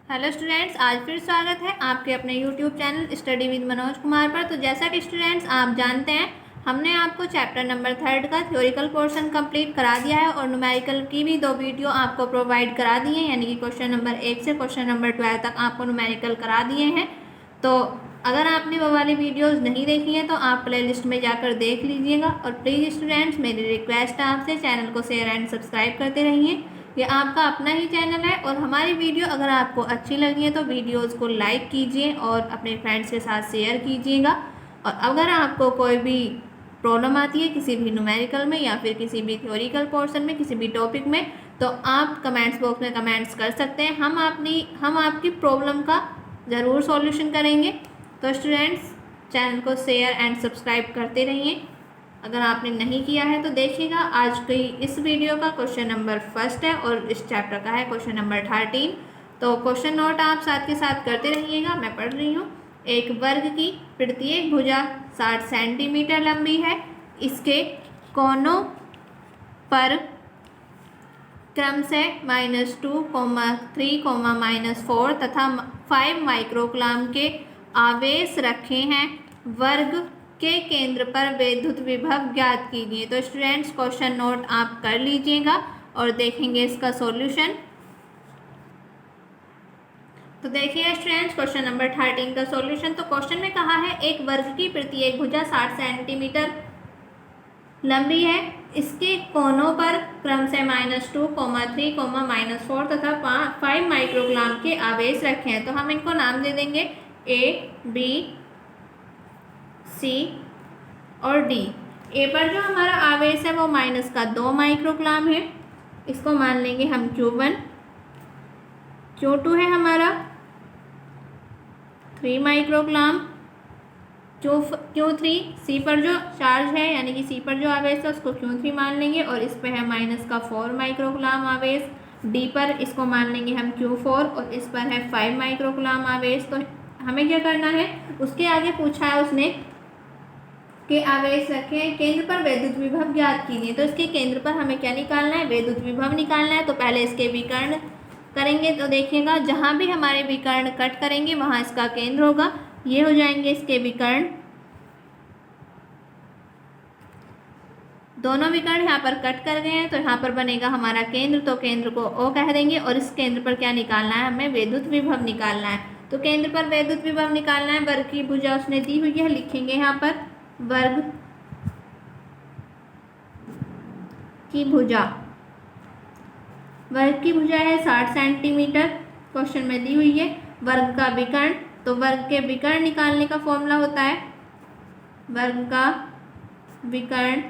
Hello students, आज फिर स्वागत है आपके अपने YouTube channel study with Manoj Kumar पर। तो जैसा कि स्टूडेंट्स आप जानते हैं, हमने आपको चैप्टर नंबर 3 का थ्योरिकल पोर्शन कंप्लीट करा दिया है और न्यूमेरिकल की भी 2 वीडियो आपको प्रोवाइड करा दी हैं, यानी कि क्वेश्चन नंबर 1 से क्वेश्चन नंबर 12 तक आपको न्यूमेरिकल करा दिए हैं। तो अगर आपने वो वाली वीडियोज़ नहीं देखी हैं तो आप प्ले लिस्ट में जाकर देख लीजिएगा। और प्लीज़ स्टूडेंट्स, मेरी रिक्वेस्ट है आपसे, चैनल को शेयर एंड सब्सक्राइब करते रहिए। ये आपका अपना ही चैनल है और हमारी वीडियो अगर आपको अच्छी लगी है तो वीडियोस को लाइक कीजिए और अपने फ्रेंड्स के साथ शेयर कीजिएगा। और अगर आपको कोई भी प्रॉब्लम आती है किसी भी न्यूमेरिकल में या फिर किसी भी थ्योरिकल पोर्शन में, किसी भी टॉपिक में, तो आप कमेंट्स बॉक्स में कमेंट्स कर सकते हैं। हम आपकी प्रॉब्लम का ज़रूर सॉल्यूशन करेंगे। तो स्टूडेंट्स, चैनल को शेयर एंड सब्सक्राइब करते रहिए। अगर आपने नहीं किया है तो देखिएगा, आज की इस वीडियो का क्वेश्चन नंबर 1 है और इस चैप्टर का है क्वेश्चन नंबर 13। तो क्वेश्चन नोट आप साथ के साथ करते रहिएगा। मैं पढ़ रही हूँ। एक वर्ग की प्रत्येक भुजा 60 सेंटीमीटर लंबी है। इसके कोनों पर क्रम से -2, 3, -4 तथा 5 माइक्रोकूलम के आवेश रखे हैं। वर्ग के केंद्र पर विद्युत विभव ज्ञात कीजिए। तो स्टूडेंट्स, क्वेश्चन नोट आप कर लीजिएगा और देखेंगे इसका सॉल्यूशन। तो देखिए स्टूडेंट्स, क्वेश्चन नंबर 13 का सॉल्यूशन। तो क्वेश्चन में कहा है एक वर्ग की प्रत्येक भुजा 60 सेंटीमीटर लंबी है। इसके कोनों पर क्रम से -2, 3, -4 तथा 5 माइक्रोकूलम के आवेश रखे हैं। तो हम इनको नाम दे देंगे A, B, C और D। ए पर जो हमारा आवेश है वो -2 माइक्रोकूलम है, इसको मान लेंगे हम Q1। Q2 है हमारा 3 माइक्रोकूलम। Q3 C पर जो चार्ज है, यानी कि C पर जो आवेश है उसको Q3 मान लेंगे और इस पे है -4 माइक्रोकूलम आवेश। D पर इसको मान लेंगे हम Q4 और इस पर है 5 माइक्रोकूलम आवेश। तो हमें क्या करना है, उसके आगे पूछा है उसने के आवेश रखे हैं, केंद्र पर विद्युत विभव ज्ञात कीजिए। तो इसके केंद्र पर हमें क्या निकालना है, विद्युत विभव निकालना है। तो पहले इसके विकर्ण करेंगे। तो देखिएगा, जहाँ भी हमारे विकर्ण कट करेंगे वहाँ इसका केंद्र होगा। ये हो जाएंगे इसके विकर्ण। दोनों विकर्ण यहाँ पर कट कर गए हैं तो यहाँ पर बनेगा हमारा केंद्र। तो केंद्र को O कह देंगे और इस केंद्र पर क्या निकालना है, हमें विद्युत विभव निकालना है। तो केंद्र पर विद्युत विभव निकालना है। वर्ग की भुजा उसने दी हुई है, लिखेंगे यहाँ पर वर्ग की भुजा। वर्ग की भुजा है 60 सेंटीमीटर, क्वेश्चन में दी हुई है। वर्ग का विकर्ण, तो वर्ग के विकर्ण निकालने का फॉर्मूला होता है, वर्ग का विकर्ण,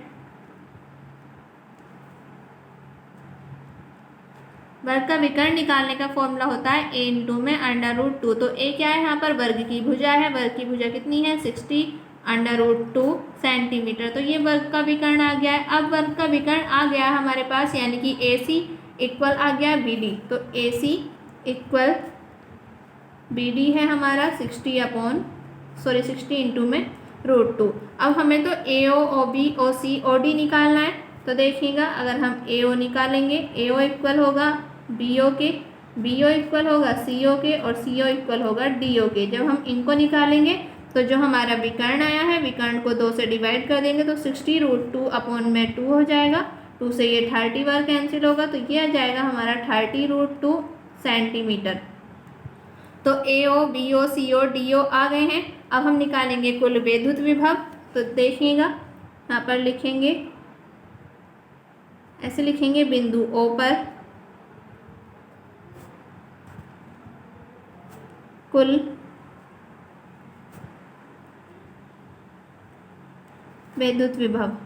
वर्ग का विकर्ण निकालने का फॉर्मूला होता है A × में √2। तो A क्या है, यहाँ पर वर्ग की भुजा है। वर्ग की भुजा कितनी है, 60 √2 सेंटीमीटर। तो ये वर्ग का विकर्ण आ गया है। अब वर्ग का विकर्ण आ गया हमारे पास, यानी कि AC इक्वल आ गया BD। तो AC इक्वल BD है हमारा 60 × में √2। अब हमें तो AO, OB, OC, OD निकालना है। तो देखिएगा, अगर हम AO निकालेंगे, AO इक्वल होगा BO के, BO इक्वल होगा CO के और CO इक्वल होगा DO के। जब हम इनको निकालेंगे तो जो हमारा विकर्ण आया है, विकर्ण को 2 से डिवाइड कर देंगे तो 60 √2 हो जाएगा। 2 से ये 30 बार कैंसिल होगा तो ये आ जाएगा हमारा 30 √2 सेंटीमीटर। तो AO, BO, CO, DO आ गए हैं। अब हम निकालेंगे कुल विद्युत विभव। तो देखिएगा, यहाँ पर लिखेंगे, ऐसे लिखेंगे, बिंदु O पर कुल विद्युत विभव।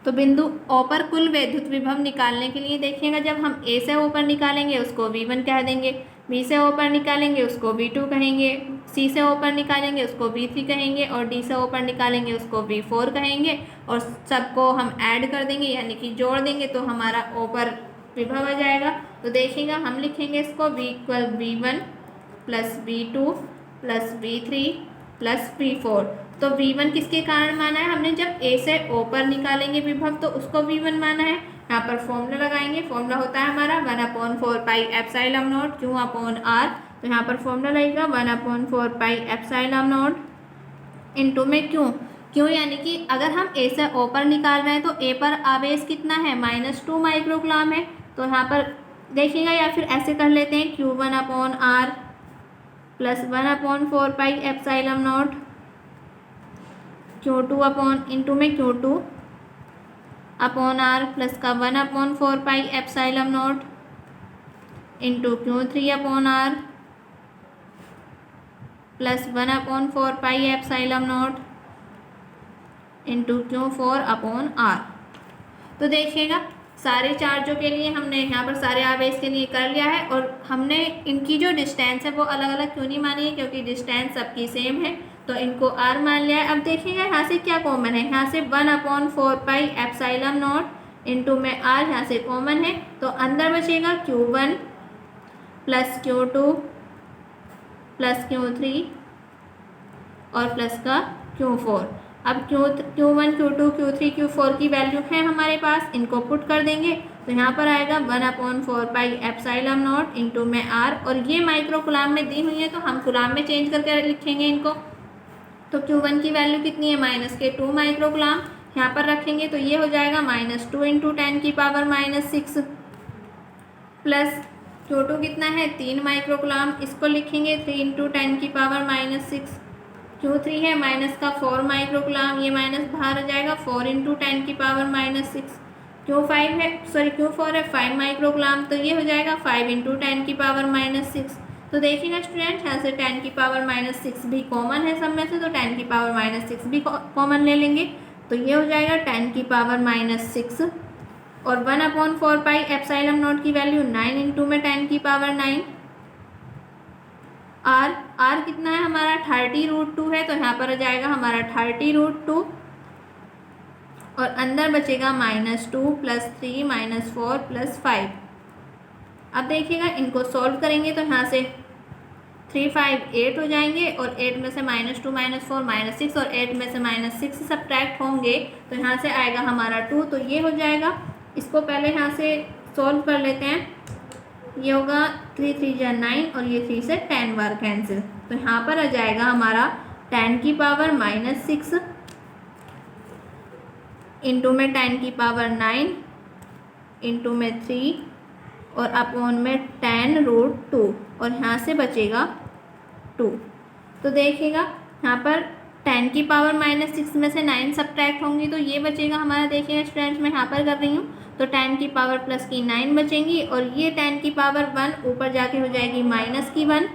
तो बिंदु O पर कुल विद्युत विभव निकालने के लिए देखिएगा, जब हम A से O पर निकालेंगे उसको V1 कह देंगे, B से O पर निकालेंगे उसको V2 कहेंगे, C से O पर निकालेंगे उसको V3 कहेंगे और D से O पर निकालेंगे उसको V4 कहेंगे। और सबको हम ऐड कर देंगे, यानी कि जोड़ देंगे, तो हमारा O पर विभव आ जाएगा। तो देखिएगा, हम लिखेंगे इसको V equal V1 + V2 + V3 + V4। तो V1 किसके कारण माना है हमने, जब A से O पर निकालेंगे विभव तो उसको V1 माना है। यहाँ पर फॉर्मूला लगाएंगे। फॉर्मूला होता है हमारा 1/4 pi epsilon naught Q upon R. तो यहाँ पर फॉर्मूला लगेगा 1/4 पाई एप्सिलॉन नॉट इंटू में क्यों यानी कि अगर हम ए से ओ पर निकाल रहे हैं तो ए पर आवेश कितना है -2 माइक्रोकूलम है। तो यहाँ पर देखिएगा, या फिर ऐसे कर लेते हैं Q1/R plus 1/4 pi epsilon not Q2 upon into में Q2 अपॉन आर प्लस का 1/4 pi epsilon not into Q3/R plus 1/4 pi epsilon not into Q4/R। तो देखिएगा, सारे चार्जों के लिए हमने यहाँ पर सारे आवेश के लिए कर लिया है, और हमने इनकी जो डिस्टेंस है वो अलग अलग क्यों नहीं मानी है, क्योंकि डिस्टेंस सबकी सेम है, तो इनको r मान लिया है। अब देखिएगा यहाँ से क्या कॉमन है, यहाँ से 1/4 पाई एप्सिलॉन नॉट इंटू में r यहाँ से कॉमन है, तो अंदर बचेगा Q1 plus Q2 plus Q3 और प्लस का Q4। अब Q1 Q2 Q3 Q4 की वैल्यू है हमारे पास, इनको पुट कर देंगे तो यहाँ पर आएगा 1/4 पाई एप्सिलॉन नॉट इंटू में r, और ये माइक्रोकूलम में दी हुई है तो हम कूलम में चेंज करके लिखेंगे इनको। तो Q1 की वैल्यू कितनी है -2 माइक्रोकूलम, यहाँ पर रखेंगे तो ये हो जाएगा -2 इंटू 10⁻⁻6 प्लस Q2 कितना है 3 माइक्रोकूलम, इसको लिखेंगे 3 इंटू 10⁻⁻6। Q3 है माइनस का 4 माइक्रोकूलम, ये माइनस बाहर आ जाएगा 4 इंटू 10⁻⁻6। Q4 है 5 माइक्रोकूलम, तो ये हो जाएगा 5 इंटू 10⁻⁻6। तो देखिएगा स्टूडेंट, यहाँ से 10⁻⁻6 भी कॉमन है सब में से, तो 10⁻⁻6 भी कॉमन ले लेंगे, तो ये हो जाएगा 10⁻⁻6 और 1/4 पाई एप्सिलॉन नॉट की वैल्यू 9 इंटू में 10⁻⁹। r कितना है हमारा 30√2 है, तो यहाँ पर आ जाएगा हमारा 30√2 और अंदर बचेगा -2 प्लस 3 -4 प्लस 5। अब देखिएगा इनको सॉल्व करेंगे तो यहाँ से 3 5 8 हो जाएंगे, और 8 में से -2 -4 -6 और 8 में से -6 सब्ट्रैक्ट होंगे तो यहाँ से आएगा हमारा 2, तो ये हो जाएगा। इसको पहले यहाँ से सॉल्व कर लेते हैं, ये होगा 3 3 जा 9 और ये 3 से 10 बार कैंसिल, तो यहाँ पर आ जाएगा हमारा 10⁻⁻6 इंटू में 10⁻⁹ इंटू में 3 और अपॉन में 10√2 और यहाँ से बचेगा 2। तो देखिएगा यहाँ पर 10⁻⁻6 में से 9 सब्ट्रैक्ट होंगी तो ये बचेगा हमारा, देखिएगा स्टूडेंट्स मैं यहाँ पर कर रही हूँ, तो 10 की पावर प्लस की 9 बचेंगी और ये 10 की पावर 1 ऊपर जाके हो जाएगी -1,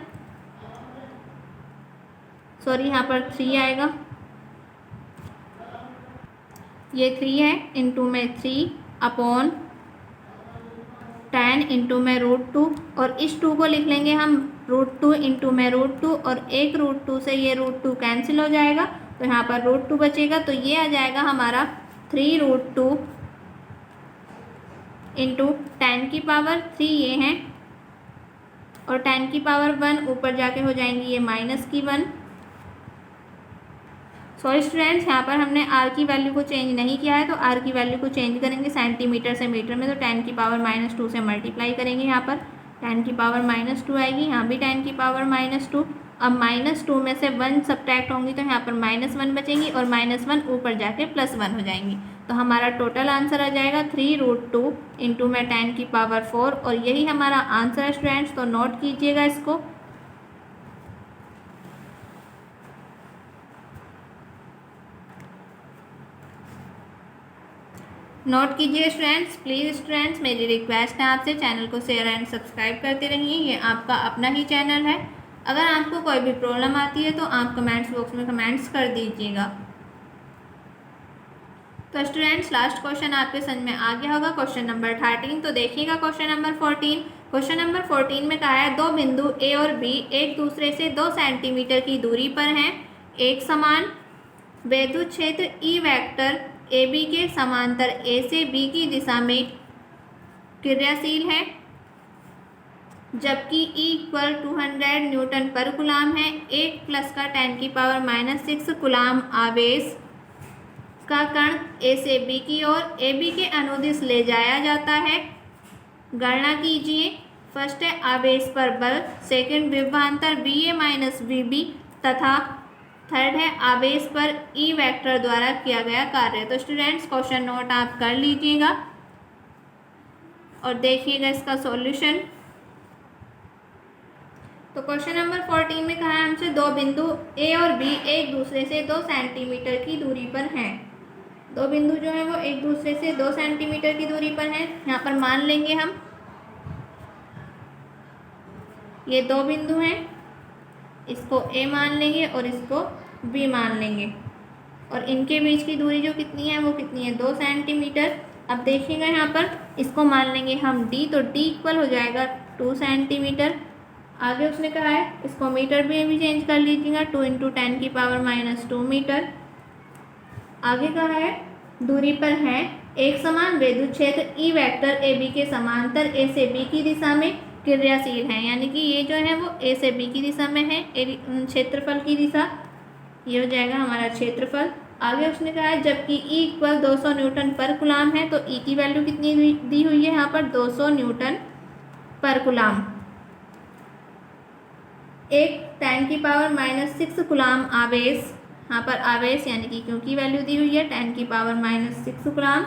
सॉरी यहाँ पर 3 आएगा, ये 3 है इंटू में 3 अपॉन 10 इंटू में √2 और इस 2 को लिख लेंगे हम √2 इंटू में √2 और एक √2 से ये √2 कैंसिल हो जाएगा, तो यहाँ पर √2 बचेगा, तो ये आ जाएगा हमारा 3√2 इंटू 10 की पावर 3 ये हैं और 10 की पावर 1 ऊपर जाके हो जाएंगी ये -1। सॉरी स्टूडेंट्स, यहाँ पर हमने r की वैल्यू को चेंज नहीं किया है, तो r की वैल्यू को चेंज करेंगे सेंटीमीटर से मीटर में, तो 10 की पावर -2 से मल्टीप्लाई करेंगे, यहाँ पर 10 की पावर -2 आएगी, यहाँ भी 10 की पावर -2। अब -2 में से 1 सब्ट्रैक्ट होंगी तो यहाँ पर -1 बचेंगी और -1 ऊपर जाके +1 हो जाएंगी, तो हमारा टोटल आंसर आ जाएगा 3√2 इंटू में 10 की पावर 4 और यही हमारा आंसर है स्टूडेंट्स, तो नोट कीजिएगा इसको। नोट कीजिए स्टूडेंट्स, प्लीज़ स्टूडेंट्स मेरी रिक्वेस्ट है आपसे, चैनल को शेयर एंड सब्सक्राइब करते रहिए, ये आपका अपना ही चैनल है। अगर आपको कोई भी प्रॉब्लम आती है तो आप कमेंट्स बॉक्स में कमेंट्स कर दीजिएगा। तो स्टूडेंट्स लास्ट क्वेश्चन आपके समझ में आ गया होगा, क्वेश्चन नंबर 13। तो देखिएगा क्वेश्चन नंबर 14। क्वेश्चन नंबर 14 में कहा है दो बिंदु ए और बी एक दूसरे से 2 सेंटीमीटर की दूरी पर हैं, एक समान विद्युत क्षेत्र ई वेक्टर ए बी के समांतर ए से बी की दिशा में क्रियाशील है, जबकि E = 200 न्यूटन पर कूलम है। एक प्लस का 10⁻⁻6 कूलम आवेश का कण ए से बी की ओर ए बी के अनुदिश ले जाया जाता है। गणना कीजिए। फर्स्ट है आवेश पर बल, सेकंड विभवांतर बी ए माइनस बी बी तथा थर्ड है आवेश पर ई वेक्टर द्वारा किया गया कार्य। तो स्टूडेंट्स क्वेश्चन नोट आप कर लीजिएगा और देखिएगा इसका सॉल्यूशन। तो क्वेश्चन नंबर 14 में कहा है हमसे दो बिंदु ए और बी एक दूसरे से 2 सेंटीमीटर की दूरी पर हैं। दो बिंदु जो है वो एक दूसरे से 2 सेंटीमीटर की दूरी पर हैं। यहाँ पर मान लेंगे हम ये दो बिंदु हैं, इसको ए मान लेंगे और इसको बी मान लेंगे और इनके बीच की दूरी जो कितनी है वो कितनी है 2 सेंटीमीटर। अब देखिएगा यहाँ पर इसको मान लेंगे हम डी, तो डी इक्वल हो जाएगा 2 सेंटीमीटर। आगे उसने कहा है इसको मीटर में भी चेंज कर लीजिएगा, 2 × 10⁻⁻2 मीटर। आगे कहा है दूरी पर है एक समान विद्युत क्षेत्र ई वेक्टर ए बी के समांतर ए से बी की दिशा में क्रियाशील है, यानी कि ये जो है वो ए से बी की दिशा में है, क्षेत्रफल की दिशा, ये हो जाएगा हमारा क्षेत्रफल। आगे उसने कहा है जबकि ई इक्वल 200 न्यूटन पर कूलाम है, तो ई की वैल्यू कितनी दी हुई है यहाँ पर 200 न्यूटन पर कूलाम। एक 10⁻⁻6 कूलाम आवेश, यहाँ पर आवेश यानी कि क्यों की वैल्यू दी हुई है 10⁻⁻6 कूलाम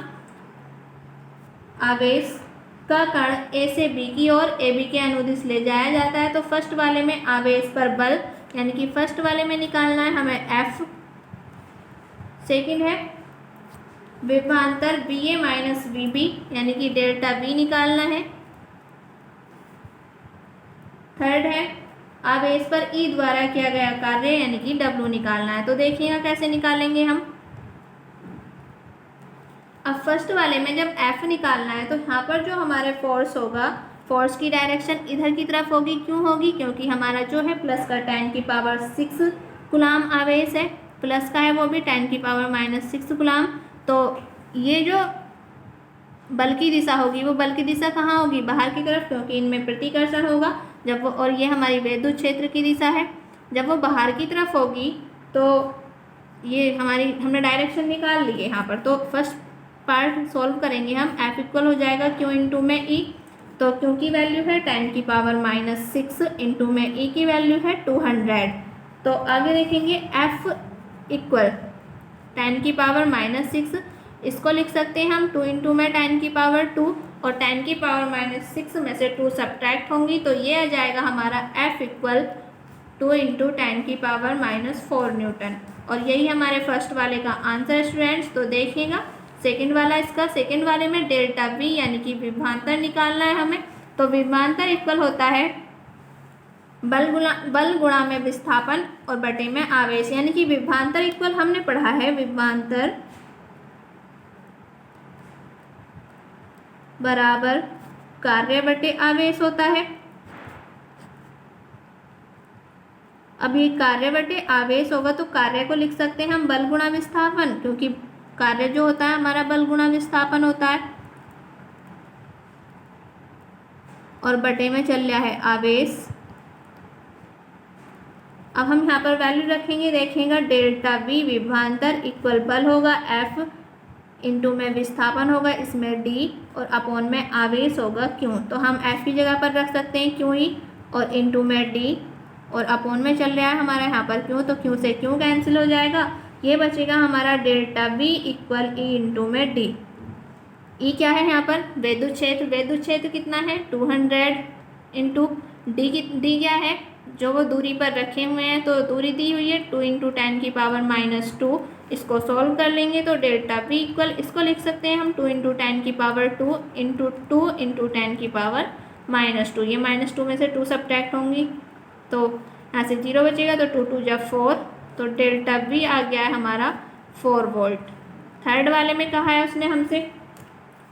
आवेश का कण ए से बी की ओर ए बी के अनुदिश ले जाया जाता है। तो फर्स्ट वाले में आवेश पर बल यानी कि फर्स्ट वाले में निकालना है हमें एफ। सेकंड है विभवांतर बी ए माइनस बी बी यानी कि डेल्टा बी निकालना है। थर्ड है आवेश पर ई द्वारा किया गया कार्य यानी कि डब्ल्यू निकालना है। तो देखिएगा कैसे निकालेंगे हम। अब फर्स्ट वाले में जब एफ निकालना है तो यहाँ पर जो हमारे फोर्स होगा, फोर्स की डायरेक्शन इधर की तरफ होगी। क्यों होगी? क्योंकि हमारा जो है प्लस का 10⁻6 कूलाम आवेश है, प्लस का है वो भी 10⁻⁻6 कूलाम। तो ये जो बल की दिशा होगी वो बल की दिशा कहाँ होगी? बाहर की तरफ, क्योंकि इनमें प्रतिकर्षण होगा जब वो, और ये हमारी विद्युत क्षेत्र की दिशा है। जब वो बाहर की तरफ होगी तो ये हमने डायरेक्शन निकाल ली है यहाँ पर। तो फर्स्ट पार्ट सॉल्व करेंगे हम। एफ इक्वल हो जाएगा क्यू इंटू में ई, तो क्यू की वैल्यू है 10⁻⁻6 इंटू में ई की वैल्यू है 200। तो आगे देखेंगे एफ इक्वल 10⁻⁻6, इसको लिख सकते हैं हम 2 इंटू में 10⁻2 और 10⁻⁻6 में से 2 सब्ट्रैक्ट होंगी, तो ये आ जाएगा हमारा एफ इक्वल 2 इंटू 10⁻⁻4 न्यूटन। और यही हमारे फर्स्ट वाले का आंसर स्टूडेंट्स। तो देखिएगा सेकंड वाला, इसका सेकंड वाले में डेल्टा बी यानी कि विभवांतर निकालना है हमें। तो विभवांतर इक्वल होता है बल गुणा में विस्थापन और बटे में आवेश, यानी कि विभवांतर इक्वल हमने पढ़ा है विभवांतर बराबर कार्य बटे आवेश होता है। अब ये कार्य बटे आवेश होगा तो कार्य को लिख सकते हैं हम बल गुणा विस्थापन, क्योंकि कार्य जो होता है हमारा बल गुणा विस्थापन होता है। और बटे में चल रहा है आवेश। अब हम यहाँ पर वैल्यू रखेंगे, देखिएगा डेल्टा बी विभवांतर इक्वल बल होगा एफ इंटू में विस्थापन होगा इसमें डी और अपॉन में आवेश होगा क्यू। तो हम एफ की जगह पर रख सकते हैं क्यू ही और इंटू में डी और अपॉन में चल रहा है हमारा यहाँ पर क्यू, तो क्यू से क्यू कैंसिल हो जाएगा। ये बचेगा हमारा delta B equal E into में डी। ई क्या है यहाँ पर? विद्युत क्षेत्र। विद्युत क्षेत्र कितना है? 200 इंटू डी क्या है? जो वो दूरी पर रखे हुए हैं, तो दूरी दी हुई है 2 इंटू 10⁻⁻2। इसको सॉल्व कर लेंगे तो डेल्टा बी इक्वल, इसको लिख सकते हैं हम 2 इंटू 10⁻2 इंटू 2 इंटू 10⁻⁻2। ये -2 में से 2 सब्ट्रैक्ट होंगी तो यहाँ से 0 बचेगा, तो 2 2 जा 4, तो डेल्टा बी आ गया है हमारा 4 वोल्ट। थर्ड वाले में कहा है उसने हमसे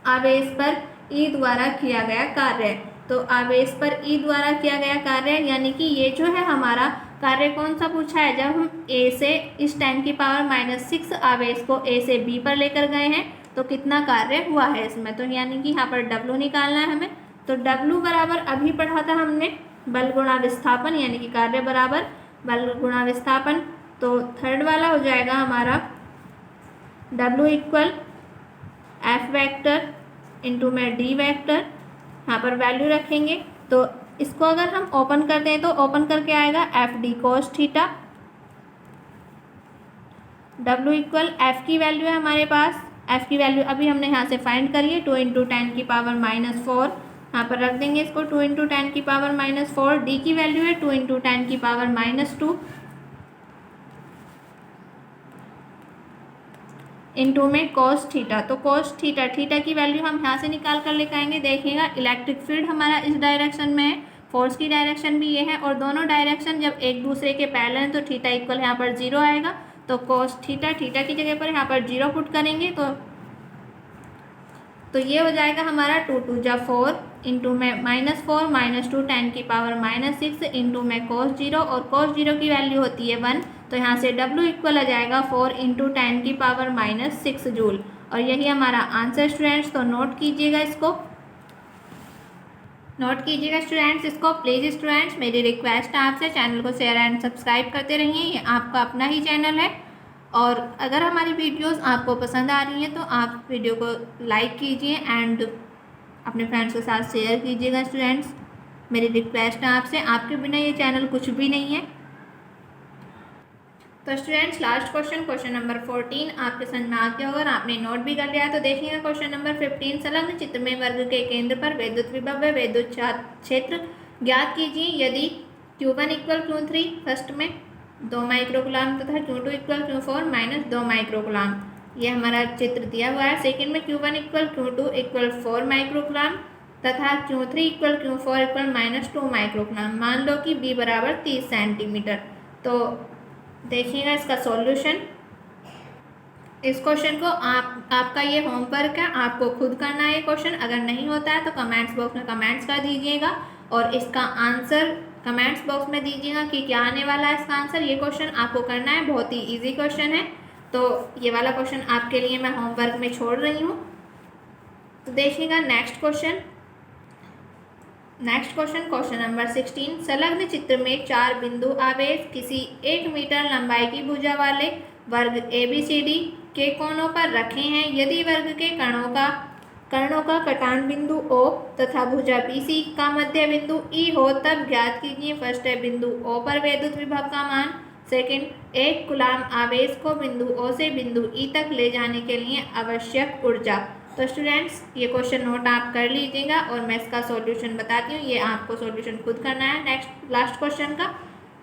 आवेश पर ई द्वारा किया गया कार्य। तो आवेश पर ई द्वारा किया गया कार्य यानी कि ये जो है हमारा कार्य कौन सा पूछा है? जब हम ए से इस 10⁻⁻6 आवेश को ए से बी पर लेकर गए हैं तो कितना कार्य हुआ है इसमें। तो यानी कि यहाँ पर डब्ल्यू निकालना है हमें। तो डब्ल्यू बराबर अभी पढ़ा था हमने बल गुणा विस्थापन, यानी कि कार्य बराबर बल गुणा विस्थापन। तो थर्ड वाला हो जाएगा हमारा W equal F vector into में डी वैक्टर, यहाँ पर वैल्यू रखेंगे। तो इसको अगर हम ओपन करते हैं तो ओपन करके आएगा F d cos theta. W equal F की वैल्यू है हमारे पास, एफ की वैल्यू अभी हमने यहाँ से फाइंड करी है 2 इंटू 10 की पावर -4, यहाँ पर रख देंगे इसको 2 इंटू 10 की पावर -4। डी की वैल्यू है 2 इंटू 10 की पावर -2 इंटू में कोस थीटा। तो कोस थीटा, थीटा की वैल्यू हम यहाँ से निकाल कर लेकर आएंगे। देखिएगा इलेक्ट्रिक फील्ड हमारा इस डायरेक्शन में है, फोर्स की डायरेक्शन भी ये है, और दोनों डायरेक्शन जब एक दूसरे के पैरेलल हैं तो थीटा इक्वल यहाँ पर 0 आएगा। तो कोस थीटा, थीटा की जगह पर यहाँ पर 0 पुट करेंगे तो ये हो जाएगा हमारा 2 2 जा 4 इंटू में -4 -2 10 की पावर -6 इंटू में कोस 0, और कोस 0 की वैल्यू होती है 1। तो यहाँ से W इक्वल आ जाएगा 4 इंटू 10 की पावर -6 जूल, और यही हमारा आंसर स्टूडेंट्स। तो नोट कीजिएगा इसको, नोट कीजिएगा स्टूडेंट्स इसको। प्लीज़ स्टूडेंट्स मेरी रिक्वेस्ट है आपसे, चैनल को शेयर एंड सब्सक्राइब करते रहिए, ये आपका अपना ही चैनल है। और अगर हमारी वीडियोस आपको पसंद आ रही हैं तो आप वीडियो को लाइक कीजिए एंड अपने फ्रेंड्स के साथ शेयर कीजिएगा स्टूडेंट्स, मेरी रिक्वेस्ट है आपसे, आपके बिना ये चैनल कुछ भी नहीं है। तो students last question, question number 14 आपके समझ में आ गया होगा और आपने नोट भी कर लिया है। तो देखिएगा क्वेश्चन नंबर 15, संलग्न चित्र में वर्ग के केंद्र पर वैद्युत विभव व वैद्युत क्षेत्र ज्ञात कीजिए यदि Q1 इक्वल Q3 फर्स्ट में 2 माइक्रोकुलाम तथा Q2 इक्वल Q4 -2 माइक्रोकुलाम। ये हमारा चित्र दिया हुआ है। सेकंड में Q1 equal Q2 equal 4 microcoulomb तथा Q3 equal Q4 equal -2 microcoulomb. मान लो कि B बराबर 30 सेंटीमीटर। तो देखिएगा इसका सॉल्यूशन। इस क्वेश्चन को आपका ये होमवर्क है, आपको खुद करना है ये क्वेश्चन। अगर नहीं होता है तो कमेंट्स बॉक्स में कमेंट्स कर दीजिएगा और इसका आंसर कमेंट्स बॉक्स में दीजिएगा कि क्या आने वाला है इसका आंसर। ये क्वेश्चन आपको करना है, बहुत ही इजी क्वेश्चन है। तो ये वाला क्वेश्चन आपके लिए मैं होमवर्क में छोड़ रही हूँ। तो देखिएगा नेक्स्ट क्वेश्चन, क्वेश्चन नंबर 16, संलग्न चित्र में 4 बिंदु आवेश किसी 1 मीटर लंबाई की भुजा वाले वर्ग ABCD के कोनों पर रखे हैं। यदि वर्ग के कर्णों का कटान बिंदु O तथा भुजा BC का मध्य बिंदु E हो तब ज्ञात कीजिए। फर्स्ट है बिंदु O पर वैद्युत विभव का मान। सेकंड, 1 कूलाम आवेश को बिंदु O से बिंदु E तक ले जाने के लिए आवश्यक ऊर्जा। तो स्टूडेंट्स ये क्वेश्चन नोट आप कर लीजिएगा और मैं इसका सॉल्यूशन बताती हूँ, ये आपको सॉल्यूशन खुद करना है नेक्स्ट लास्ट क्वेश्चन का।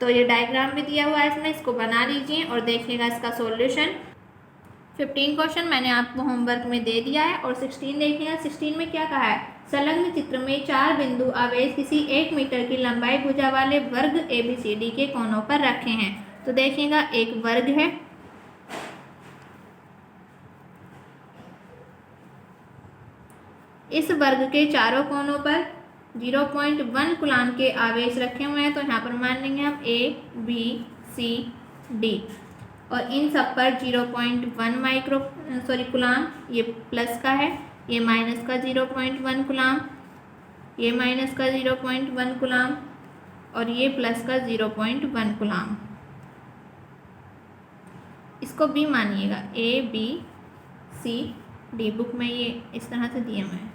तो ये डायग्राम भी दिया हुआ है इसमें, इसको बना लीजिए और देखिएगा इसका सॉल्यूशन। 15 क्वेश्चन मैंने आपको होमवर्क में दे दिया है और 16 देखिएगा। 16 में क्या कहा है, संलग्न चित्र में 4 बिंदु आवेश किसी 1 मीटर की लंबाई भुजा वाले वर्ग ABCD के कोनों पर रखे हैं। तो देखिएगा एक वर्ग है, इस वर्ग के चारों कोनों पर 0.1 कूलाम के आवेश रखे हुए हैं। तो यहाँ पर मान लेंगे हम A B C D और इन सब पर 0.1 कूलाम, ये प्लस का है, ये माइनस का 0.1 कूलाम, ये माइनस का 0.1 कूलाम और ये प्लस का 0.1 कूलाम। इसको B मानिएगा, A B C D book में ये इस तरह से दिए हुए हैं।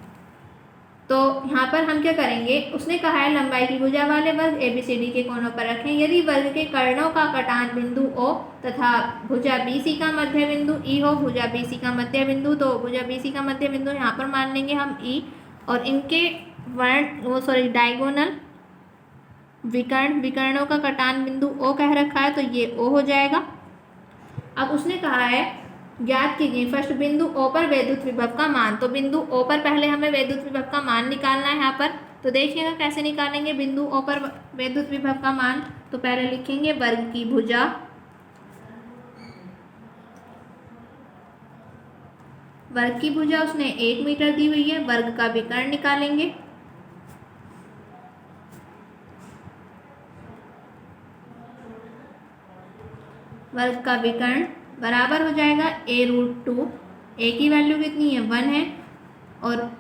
तो यहाँ पर हम क्या करेंगे, उसने कहा है लंबाई की भुजा वाले वर्ग ABCD के कोनों पर रखें। यदि वर्ग के कर्णों का कटान बिंदु O तथा भुजा BC का मध्य बिंदु E हो, भुजा BC का मध्य बिंदु, तो भुजा BC का मध्य बिंदु यहाँ पर मान लेंगे हम E और इनके डायगोनल विकर्णों का कटान बिंदु O कह रखा है तो ये O हो जाएगा। अब उसने कहा है ज्ञात कीजिए फर्स्ट बिंदु O पर वैद्युत विभव का मान। तो बिंदु O पर पहले हमें वैद्युत विभव का मान निकालना है यहाँ पर। तो देखिएगा कैसे निकालेंगे बिंदु O पर वैद्युत विभव का मान। तो पहले लिखेंगे वर्ग की भुजा उसने 1 मीटर दी हुई है, वर्ग का विकर्ण निकालेंगे। वर्ग का विकर्ण बराबर हो जाएगा A√2। A की वैल्यू कितनी है 1 है और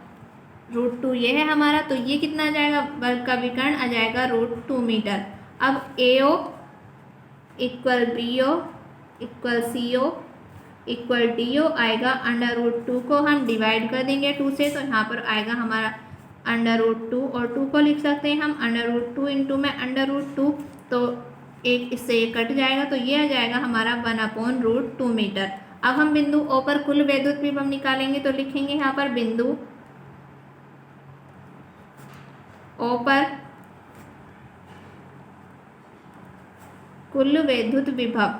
√2 ये है हमारा, तो ये कितना आ जाएगा, वर्ग का विकर्ण आ जाएगा √2 मीटर। अब AO equal BO equal CO equal D O आएगा, √2 को हम डिवाइड कर देंगे 2 से, तो यहाँ पर आएगा हमारा √2 और 2 को लिख सकते हैं हम √2 इंटू में √2, तो एक इससे ये कट जाएगा, तो ये आ जाएगा हमारा 1/√2 मीटर। अब हम बिंदु ओ पर कुल वैद्युत विभव निकालेंगे, तो लिखेंगे यहाँ पर बिंदु ओ पर कुल वैद्युत विभव,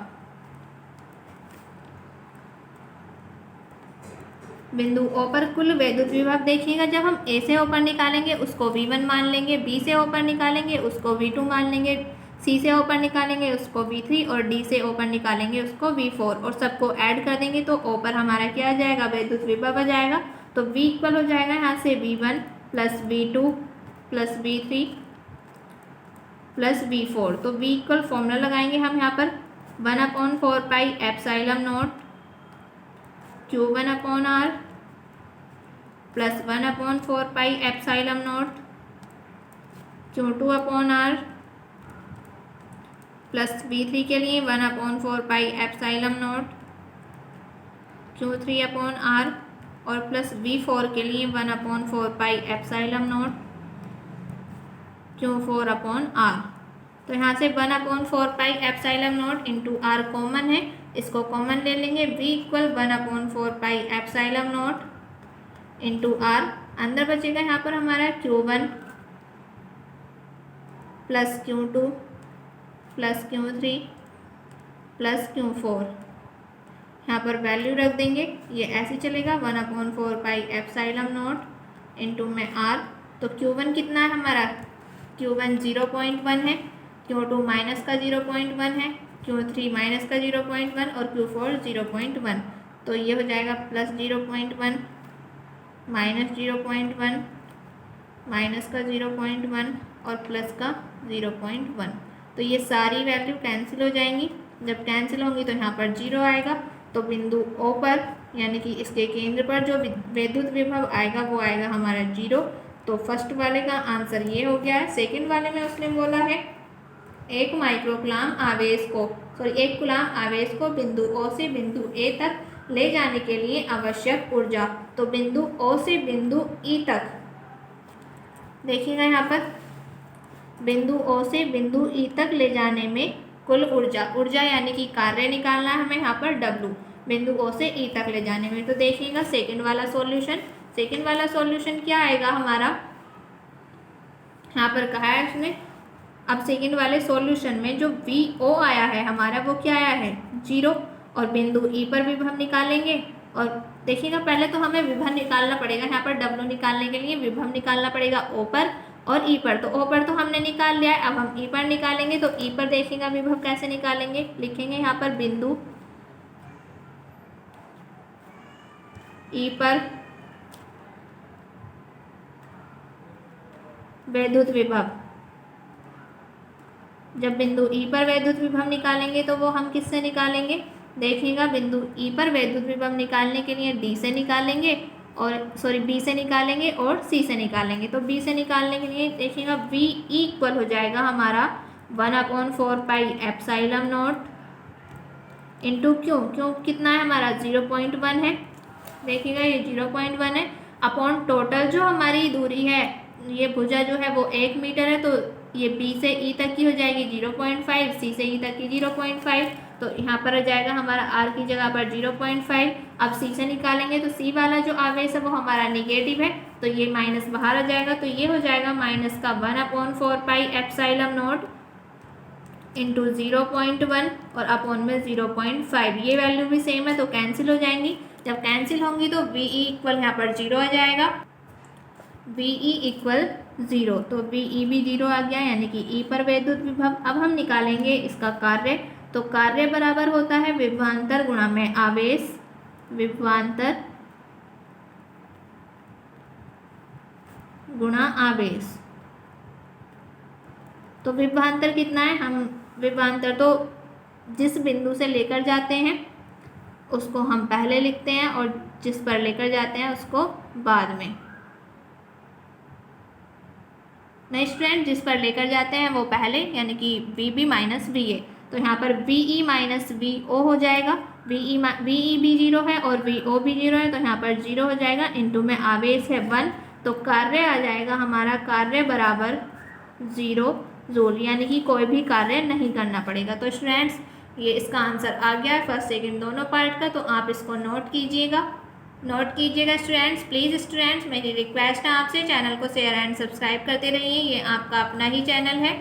बिंदु ओ पर कुल वैद्युत विभव देखिएगा, जब हम ए से ओ पर निकालेंगे उसको V1 मान लेंगे, बी से ओ पर निकालेंगे उसको V2 मान लेंगे, सी से ओ पर निकालेंगे उसको V3 और डी से ओ पर निकालेंगे उसको V4 और सबको ऐड कर देंगे, तो ओ पर हमारा क्या आ जाएगा, वैद्युत विभव आ जाएगा। तो V इक्वल हो जाएगा यहाँ से V1 plus V2 plus V3 plus V4। तो V इक्वल फॉर्मूला लगाएंगे हम यहाँ पर 1/4 pi epsilon not Q1/R plus 1/4 pi epsilon not Q2/R plus V3 के लिए 1/4 पाई एप्सिलॉन नॉट Q3/R और प्लस V4 के लिए 1/4 पाई एप्सिलॉन नॉट Q4/R। तो यहाँ से 1/4 pi epsilon not into R common है, इसको कॉमन ले लेंगे। V equal 1/4 pi epsilon not into R, अंदर बचेगा यहाँ पर हमारा Q1 plus Q2 plus Q3 plus Q4, यहाँ पर वैल्यू रख देंगे, ये ऐसे चलेगा 1/4 पाई एप्सिलॉन नॉट इंटू में R। तो Q1 कितना है हमारा, Q1 0.1 है, Q2 माइनस का 0.1 है, Q3 माइनस का 0.1 और Q4 0.1। तो ये हो जाएगा प्लस 0.1 माइनस 0.1 माइनस का 0.1 और प्लस का 0.1। तो ये सारी वैल्यू कैंसिल हो जाएंगी, जब कैंसिल होंगी तो यहाँ पर 0 आएगा। तो बिंदु O पर यानी कि इसके केंद्र पर जो वैद्युत विभव आएगा वो आएगा हमारा 0। तो फर्स्ट वाले का आंसर ये हो गया है। सेकंड वाले में उसने बोला है 1 माइक्रोकुलाम आवेश को 1 कूलाम आवेश को बिंदु O से बिंदु A तक ले जाने के लिए आवश्यक ऊर्जा। तो बिंदु O से बिंदु E तक देखिएगा, यहाँ पर बिंदु O से बिंदु E तक ले जाने में कुल ऊर्जा यानी कि कार्य निकालना है हमें यहाँ पर W, बिंदु O से E तक ले जाने में। तो देखिएगा सेकंड वाला सॉल्यूशन क्या आएगा हमारा, यहाँ पर कहा है उसने। अब सेकंड वाले सॉल्यूशन में जो VO आया है हमारा वो क्या आया है 0, और बिंदु E पर विभव निकालेंगे। और देखिएगा पहले तो हमें विभव निकालना पड़ेगा, यहाँ पर W निकालने के लिए विभव निकालना पड़ेगा O पर और E पर। तो O पर तो हमने निकाल लिया है, अब हम E पर निकालेंगे। तो E पर देखिएगा विभव कैसे निकालेंगे, लिखेंगे यहाँ पर बिंदु E पर वैद्युत विभव। जब बिंदु E पर वैद्युत विभव निकालेंगे तो वो हम किससे निकालेंगे, देखिएगा बिंदु E पर वैद्युत विभव निकालने के लिए B से निकालेंगे और B से निकालेंगे और C से निकालेंगे। तो B से निकालने के लिए देखिएगा V इक्वल हो जाएगा हमारा 1/4 पाई एप्सिलॉन नॉट इंटू क्यों कितना है हमारा 0.1 है, देखिएगा ये 0.1 है, अपॉन टोटल जो हमारी दूरी है, ये भुजा जो है वो 1 मीटर है, तो ये B से E तक की हो जाएगी 0.5, C से E तक की 0.5। तो यहाँ पर आ जाएगा हमारा R की जगह पर 0.5। अब C से निकालेंगे तो C वाला जो आवेश है वो हमारा निगेटिव है, तो ये माइनस बाहर आ जाएगा। तो ये हो जाएगा माइनस का 1/4 पाई एप्सिलॉन नॉट इंटू 0.1 और अपॉन में 0.5। ये वैल्यू भी सेम है तो कैंसिल हो जाएंगी। जब कैंसिल होंगी तो VE इक्वल यहाँ पर 0 आ जाएगा, VE इक्वल 0। तो VE भी 0 आ गया, यानी कि E पर वैद्युत विभव। अब हम निकालेंगे इसका कार्य। तो कार्य बराबर होता है विभवांतर गुणा में आवेश, विभवांतर गुणा आवेश। तो विभवांतर कितना है, हम विभवांतर तो जिस बिंदु से लेकर जाते हैं उसको हम पहले लिखते हैं और जिस पर लेकर जाते हैं उसको बाद में। नहीं स्टूडेंट, जिस पर लेकर जाते हैं वो पहले, यानी कि VB माइनस VA। तो यहाँ पर VE माइनस VO हो जाएगा वी ई भी 0 है और वी ओ भी 0 है, तो यहाँ पर 0 हो जाएगा। इनटू में आवेश है 1, तो कार्य आ जाएगा हमारा, कार्य बराबर 0 जूल, यानी कि कोई भी कार्य नहीं करना पड़ेगा। तो स्टूडेंट्स ये इसका आंसर आ गया है फर्स्ट सेकंड दोनों पार्ट का, तो आप इसको नोट कीजिएगा। स्टूडेंट्स, प्लीज़ स्टूडेंट्स मेरी रिक्वेस्ट है आपसे, चैनल को शेयर एंड सब्सक्राइब करते रहिए, ये आपका अपना ही चैनल है।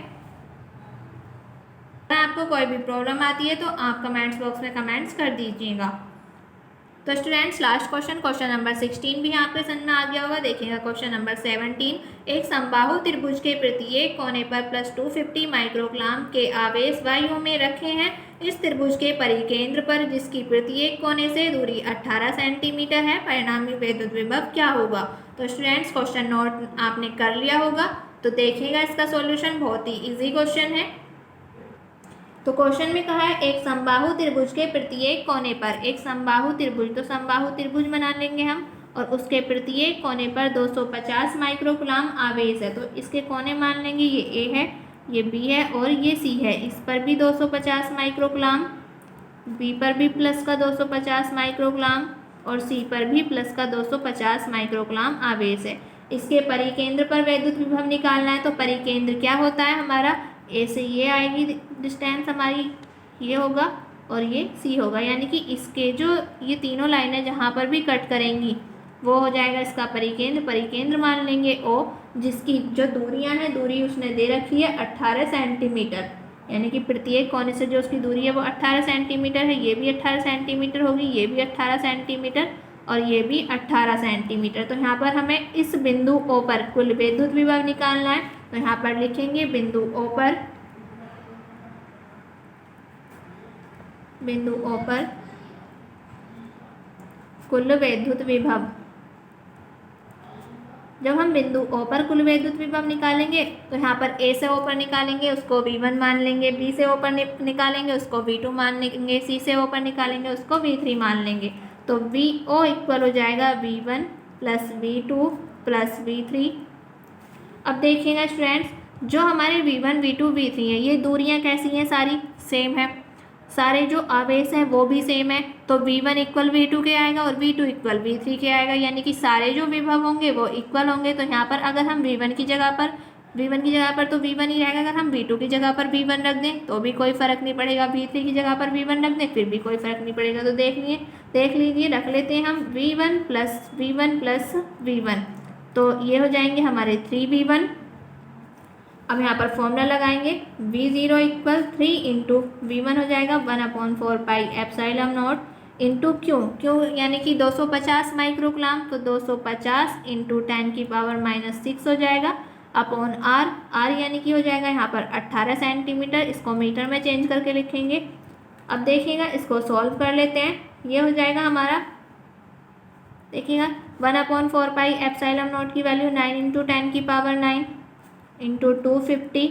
अगर आपको कोई भी प्रॉब्लम आती है तो आप कमेंट्स बॉक्स में कमेंट्स कर दीजिएगा। तो स्टूडेंट्स लास्ट क्वेश्चन नंबर 16 भी आपके समझ में आ गया होगा। देखिएगा क्वेश्चन नंबर 17, एक समबाहु त्रिभुज के प्रत्येक कोने पर +250 माइक्रोग्राम के आवेश वायु में रखे हैं। इस त्रिभुज के परिकेंद्र पर, जिसकी प्रत्येक कोने से दूरी 18 सेंटीमीटर है, परिणामी विद्युत विभव क्या होगा। तो स्टूडेंट्स क्वेश्चन नोट आपने कर लिया होगा, तो देखिएगा इसका सॉल्यूशन बहुत ही इजी क्वेश्चन है। तो क्वेश्चन में कहा है एक समबाहु त्रिभुज के प्रत्येक कोने पर, एक समबाहु त्रिभुज, तो समबाहु त्रिभुज बना लेंगे हम, और उसके प्रत्येक कोने पर 250 माइक्रोग्राम आवेश है। तो इसके कोने मान लेंगे, ये ए है, ये बी है और ये सी है। इस पर भी 250 माइक्रोग्राम, बी पर भी प्लस का 250 माइक्रोग्राम और सी पर भी प्लस का 250 माइक्रोग्राम आवेश है। इसके परिकेंद्र पर वैद्युत विभव निकालना है। तो परिकेंद्र क्या होता है हमारा, ए से ये आएगी डिस्टेंस हमारी, ये होगा और ये सी होगा, यानी कि इसके जो ये तीनों लाइनें जहाँ पर भी कट करेंगी वो हो जाएगा इसका परिकेंद्र। परिकेंद्र मान लेंगे ओ, जिसकी जो दूरियां हैं, दूरी उसने दे रखी है 18 सेंटीमीटर, यानी कि प्रत्येक कोने से जो उसकी दूरी है वो 18 सेंटीमीटर है। ये भी 18 सेंटीमीटर होगी, ये भी 18 सेंटीमीटर और ये भी 18 सेंटीमीटर। तो यहाँ पर हमें इस बिंदु ओ पर कुल विद्युत विभव निकालना है। तो यहाँ पर लिखेंगे बिंदु ओ पर, कुल विद्युत विभव। जब हम बिंदु ओ पर कुल विद्युत विभव निकालेंगे तो यहाँ पर ए से ओ पर निकालेंगे, उसको V1 मान लेंगे, बी से ओ पर निकालेंगे, उसको V2 मान लेंगे, सी से ओ पर निकालेंगे, उसको V3 मान लेंगे। तो VO इक्वल हो जाएगा V1 plus V2 plus V3। अब देखिएगा स्टूडेंट्स, जो हमारे V1, V2, V3 है, ये दूरियां कैसी हैं, सारी सेम है, सारे जो आवेश हैं वो भी सेम है। तो V1 इक्वल V2 के आएगा और V2 इक्वल V3 के आएगा, यानी कि सारे जो विभव होंगे वो इक्वल होंगे। तो यहाँ पर अगर हम V1 की जगह पर तो V1 ही रहेगा, अगर हम V2 की जगह पर V1 रख दें तो भी कोई फ़र्क नहीं पड़ेगा, V3 की जगह पर V1 रख दें फिर भी कोई फ़र्क नहीं पड़ेगा। तो देख लीजिए रख लेते हैं हम V1 प्लस V1, तो ये हो जाएंगे हमारे 3V1। अब यहाँ पर फॉर्मूला लगाएंगे, V0 इक्वल 3 इंटू V1 हो जाएगा 1/4 पाई एप्सिलॉन नॉट इंटू क्यों यानी कि 250 माइक्रोग्राम, तो 250 इंटू 10⁻⁻6 हो जाएगा अपॉन R यानी कि हो जाएगा यहाँ पर 18 सेंटीमीटर। इसको मीटर में चेंज करके लिखेंगे। अब देखिएगा इसको सॉल्व कर लेते हैं, ये हो जाएगा हमारा, देखिएगा 1/4 पाई एप्सिलॉन नॉट की वैल्यू 9 इंटू 10⁻9 इंटू 250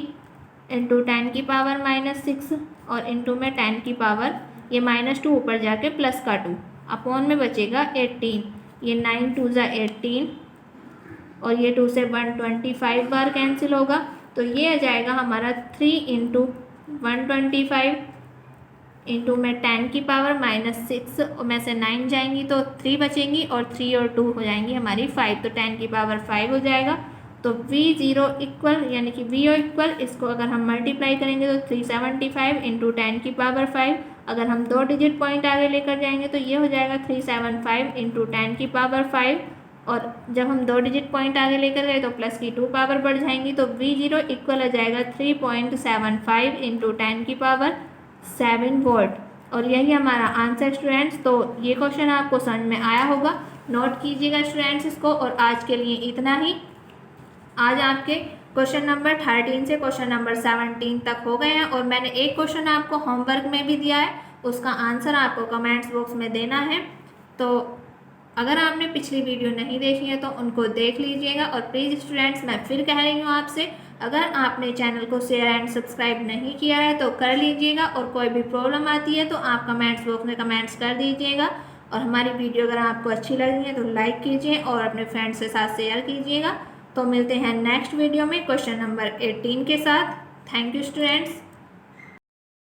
इंटू 10⁻⁻6 और इंटू में 10 की पावर, ये -2 ऊपर जाके प्लस का 2 अपॉन में बचेगा 18, ये 9 2 ज़ा 18 और ये 2 से 125 बार कैंसिल होगा। तो ये आ जाएगा हमारा 3 इंटू 125 इंटू में 10⁻⁻6 और में से 9 जाएंगी तो 3 बचेंगी और 3 और 2 हो जाएंगी हमारी 5, तो 10⁻5 हो जाएगा। तो V0 इक्वल यानी कि VO इक्वल, इसको अगर हम मल्टीप्लाई करेंगे तो 375 इंटू 10⁻5, अगर हम 2 डिजिट पॉइंट आगे लेकर जाएंगे तो ये हो जाएगा 375 इंटू 10⁻5, और जब हम 2 डिजिट पॉइंट आगे लेकर गए तो प्लस की 2 पावर बढ़ जाएंगी। तो V0 इक्वल हो जाएगा 3.75 इंटू 10⁻7 वोल्ट। और यही हमारा आंसर स्टूडेंट्स। तो ये क्वेश्चन आपको समझ में आया होगा, नोट कीजिएगा स्टूडेंट्स इसको। और आज के लिए इतना ही। आज आपके क्वेश्चन नंबर 13 से क्वेश्चन नंबर 17 तक हो गए हैं, और मैंने एक क्वेश्चन आपको होमवर्क में भी दिया है, उसका आंसर आपको कमेंट्स बॉक्स में देना है। तो अगर आपने पिछली वीडियो नहीं देखी है तो उनको देख लीजिएगा। और प्लीज़ स्टूडेंट्स, मैं फिर कह रही हूँ आपसे, अगर आपने चैनल को शेयर एंड सब्सक्राइब नहीं किया है तो कर लीजिएगा, और कोई भी प्रॉब्लम आती है तो आप कमेंट्स बॉक्स में कमेंट्स कर दीजिएगा। और हमारी वीडियो अगर आपको अच्छी लगी है तो लाइक कीजिए और अपने फ्रेंड्स के साथ शेयर कीजिएगा। तो मिलते हैं नेक्स्ट वीडियो में क्वेश्चन नंबर 18 के साथ। Thank you students.